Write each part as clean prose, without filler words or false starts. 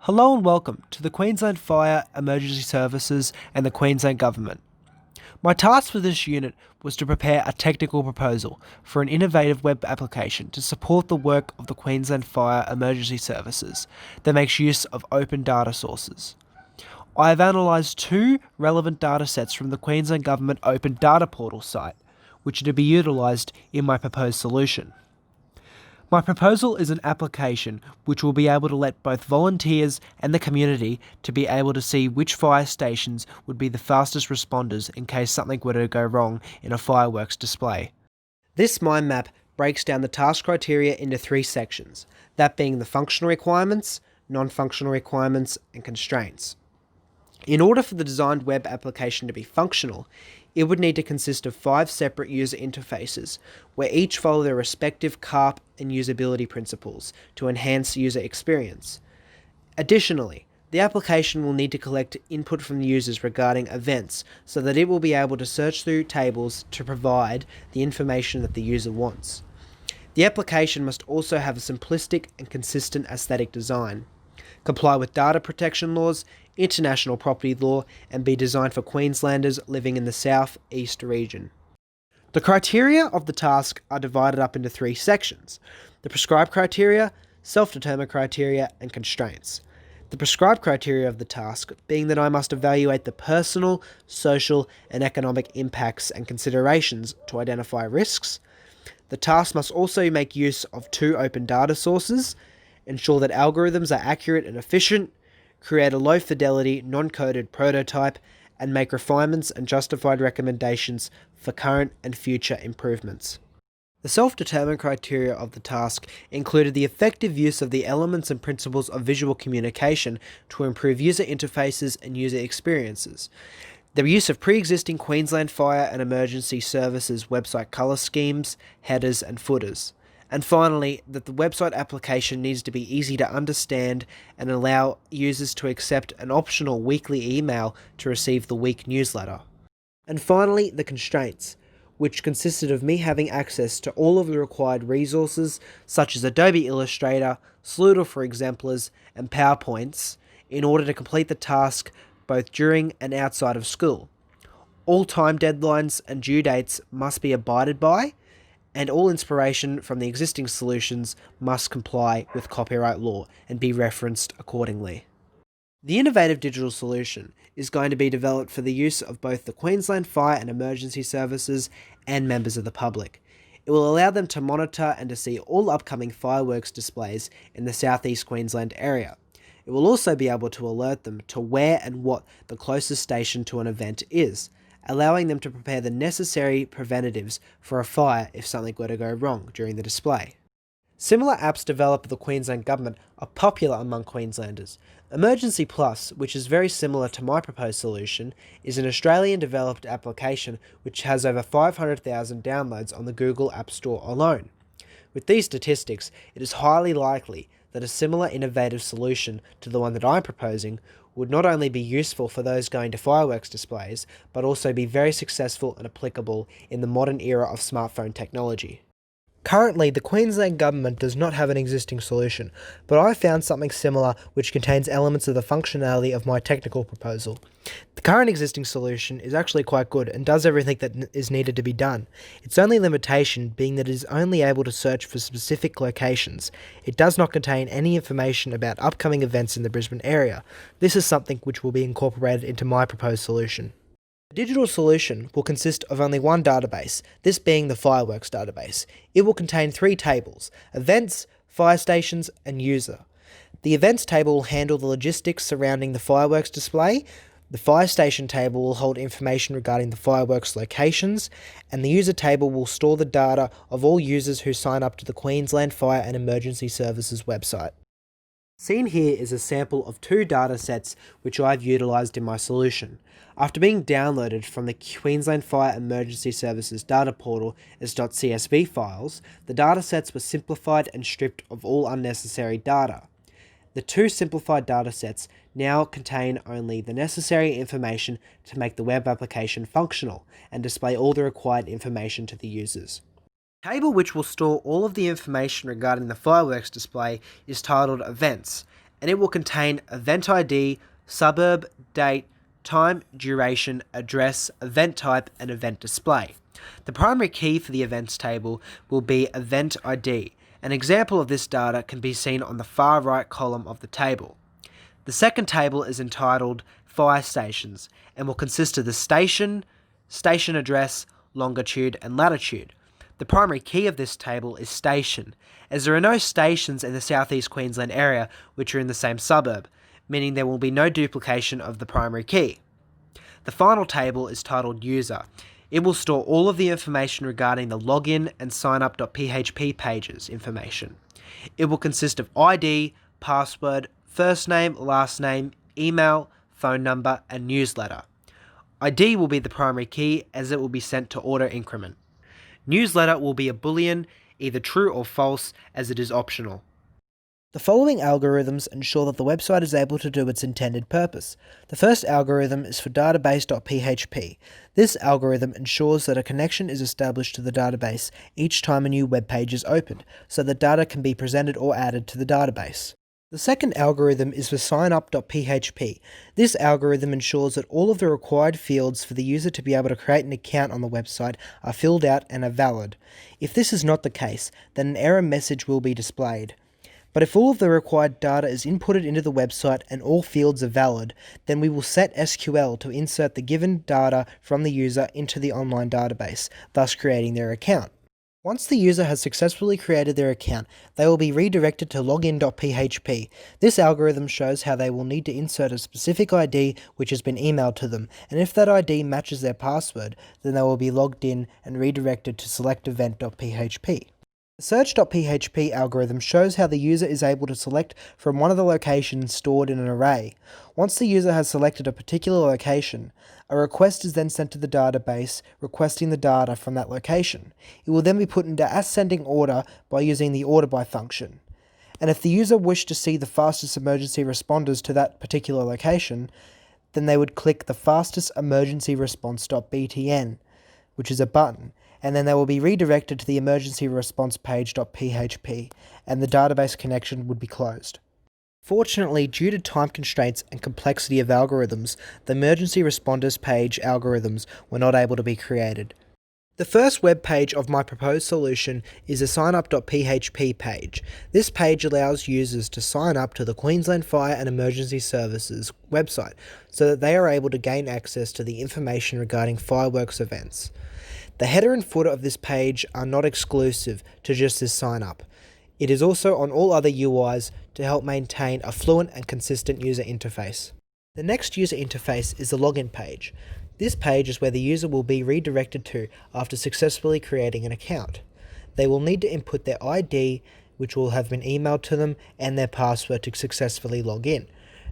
Hello and welcome to the Queensland Fire Emergency Services and the Queensland Government. My task for this unit was to prepare a technical proposal for an innovative web application to support the work of the Queensland Fire Emergency Services that makes use of open data sources. I have analysed two relevant data sets from the Queensland Government Open Data Portal site, which are to be utilised in my proposed solution. My proposal is an application which will be able to let both volunteers and the community to be able to see which fire stations would be the fastest responders in case something were to go wrong in a fireworks display. This mind map breaks down the task criteria into three sections, that being the functional requirements, non-functional requirements, and constraints. In order for the designed web application to be functional, it would need to consist of 5 separate user interfaces, where each follow their respective CARP and usability principles to enhance user experience. Additionally, the application will need to collect input from the users regarding events so that it will be able to search through tables to provide the information that the user wants. The application must also have a simplistic and consistent aesthetic design, comply with data protection laws, international property law, and be designed for Queenslanders living in the South East region. The criteria of the task are divided up into 3 sections: the prescribed criteria, self-determined criteria, and constraints. The prescribed criteria of the task being that I must evaluate the personal, social, and economic impacts and considerations to identify risks. The task must also make use of 2 open data sources, ensure that algorithms are accurate and efficient, create a low-fidelity, non-coded prototype, and make refinements and justified recommendations for current and future improvements. The self-determined criteria of the task included the effective use of the elements and principles of visual communication to improve user interfaces and user experiences, the use of pre-existing Queensland Fire and Emergency Services website colour schemes, headers and footers. And finally, that the website application needs to be easy to understand and allow users to accept an optional weekly email to receive the week newsletter. And finally, the constraints, which consisted of me having access to all of the required resources such as Adobe Illustrator, Sloodle for exemplars, and PowerPoints in order to complete the task both during and outside of school. All time deadlines and due dates must be abided by, and all inspiration from the existing solutions must comply with copyright law and be referenced accordingly. The innovative digital solution is going to be developed for the use of both the Queensland Fire and Emergency Services and members of the public. It will allow them to monitor and to see all upcoming fireworks displays in the southeast Queensland area. It will also be able to alert them to where and what the closest station to an event is, allowing them to prepare the necessary preventatives for a fire if something were to go wrong during the display. Similar apps developed by the Queensland Government are popular among Queenslanders. Emergency Plus, which is very similar to my proposed solution, is an Australian-developed application which has over 500,000 downloads on the Google App Store alone. With these statistics, it is highly likely that a similar innovative solution to the one that I'm proposing would not only be useful for those going to fireworks displays, but also be very successful and applicable in the modern era of smartphone technology. Currently, the Queensland Government does not have an existing solution, but I found something similar which contains elements of the functionality of my technical proposal. The current existing solution is actually quite good and does everything that is needed to be done. Its only limitation being that it is only able to search for specific locations. It does not contain any information about upcoming events in the Brisbane area. This is something which will be incorporated into my proposed solution. The digital solution will consist of only one database, this being the fireworks database. It will contain 3 tables: events, fire stations, and user. The events table will handle the logistics surrounding the fireworks display. The fire station table will hold information regarding the fireworks locations, and the user table will store the data of all users who sign up to the Queensland Fire and Emergency Services website. Seen here is a sample of 2 data sets which I've utilised in my solution. After being downloaded from the Queensland Fire Emergency Services data portal as .csv files, the datasets were simplified and stripped of all unnecessary data. The 2 simplified datasets now contain only the necessary information to make the web application functional and display all the required information to the users. The table which will store all of the information regarding the fireworks display is titled Events, and it will contain event ID, suburb, date, time, duration, address, event type, and event display. The primary key for the events table will be event ID. An example of this data can be seen on the far right column of the table. The second table is entitled Fire Stations and will consist of the station, station address, longitude, and latitude. The primary key of this table is station, as there are no stations in the southeast Queensland area which are in the same suburb, meaning there will be no duplication of the primary key. The final table is titled User. It will store all of the information regarding the login and signup.php pages information. It will consist of ID, password, first name, last name, email, phone number, and newsletter. ID will be the primary key as it will be sent to auto increment. Newsletter will be a boolean, either true or false, as it is optional. The following algorithms ensure that the website is able to do its intended purpose. The first algorithm is for database.php. This algorithm ensures that a connection is established to the database each time a new web page is opened, so that data can be presented or added to the database. The second algorithm is for signup.php. This algorithm ensures that all of the required fields for the user to be able to create an account on the website are filled out and are valid. If this is not the case, then an error message will be displayed. But if all of the required data is inputted into the website and all fields are valid, then we will set SQL to insert the given data from the user into the online database, thus creating their account. Once the user has successfully created their account, they will be redirected to login.php. This algorithm shows how they will need to insert a specific ID which has been emailed to them, and if that ID matches their password, then they will be logged in and redirected to select event.php. The search.php algorithm shows how the user is able to select from one of the locations stored in an array. Once the user has selected a particular location, a request is then sent to the database requesting the data from that location. It will then be put into ascending order by using the order by function. And if the user wished to see the fastest emergency responders to that particular location, then they would click the fastest emergency response.btn, which is a button, and then they will be redirected to the emergency response page.php, and the database connection would be closed. Fortunately, due to time constraints and complexity of algorithms, the emergency responders page algorithms were not able to be created. The first web page of my proposed solution is a signup.php page. This page allows users to sign up to the Queensland Fire and Emergency Services website so that they are able to gain access to the information regarding fireworks events. The header and footer of this page are not exclusive to just this sign up. It is also on all other UIs to help maintain a fluent and consistent user interface. The next user interface is the login page. This page is where the user will be redirected to after successfully creating an account. They will need to input their ID, which will have been emailed to them, and their password to successfully log in.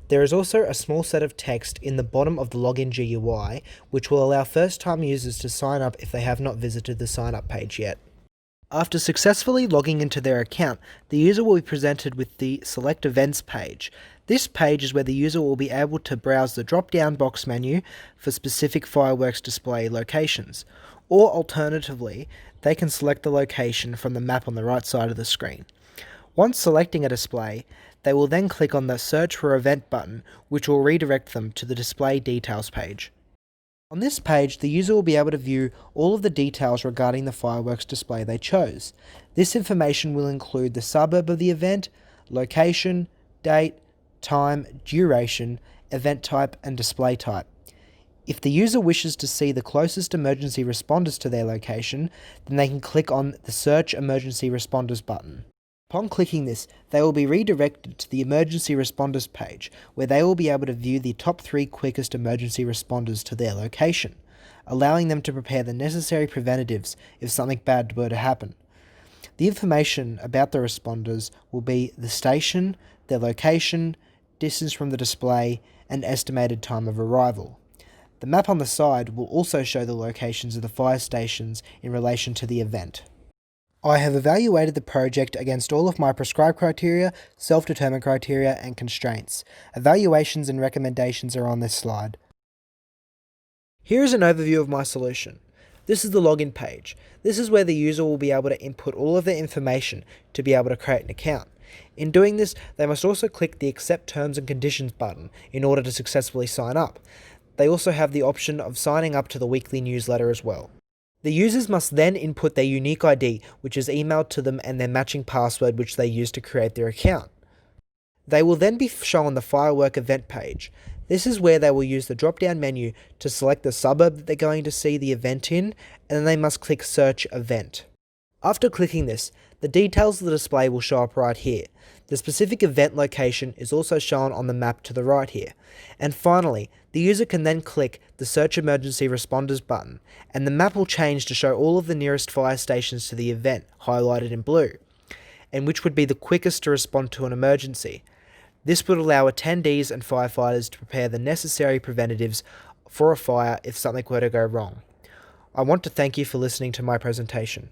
There is also a small set of text in the bottom of the login GUI, which will allow first-time users to sign up if they have not visited the sign-up page yet. After successfully logging into their account, the user will be presented with the Select Events page. This page is where the user will be able to browse the drop-down box menu for specific fireworks display locations, or alternatively, they can select the location from the map on the right side of the screen. Once selecting a display, they will then click on the Search for Event button, which will redirect them to the Display Details page. On this page, the user will be able to view all of the details regarding the fireworks display they chose. This information will include the suburb of the event, location, date, time, duration, event type, and display type. If the user wishes to see the closest emergency responders to their location, then they can click on the Search Emergency Responders button. Upon clicking this, they will be redirected to the Emergency Responders page, where they will be able to view the top 3 quickest emergency responders to their location, allowing them to prepare the necessary preventatives if something bad were to happen. The information about the responders will be the station, their location, distance from the display, and estimated time of arrival. The map on the side will also show the locations of the fire stations in relation to the event. I have evaluated the project against all of my prescribed criteria, self-determined criteria, and constraints. Evaluations and recommendations are on this slide. Here is an overview of my solution. This is the login page. This is where the user will be able to input all of their information to be able to create an account. In doing this, they must also click the Accept Terms and Conditions button in order to successfully sign up. They also have the option of signing up to the weekly newsletter as well. The users must then input their unique ID, which is emailed to them, and their matching password, which they use to create their account. They will then be shown the Firework event page. This is where they will use the drop-down menu to select the suburb that they're going to see the event in, and then they must click Search Event. After clicking this, the details of the display will show up right here. The specific event location is also shown on the map to the right here. And finally, the user can then click the Search Emergency Responders button, and the map will change to show all of the nearest fire stations to the event, highlighted in blue, and which would be the quickest to respond to an emergency. This would allow attendees and firefighters to prepare the necessary preventatives for a fire if something were to go wrong. I want to thank you for listening to my presentation.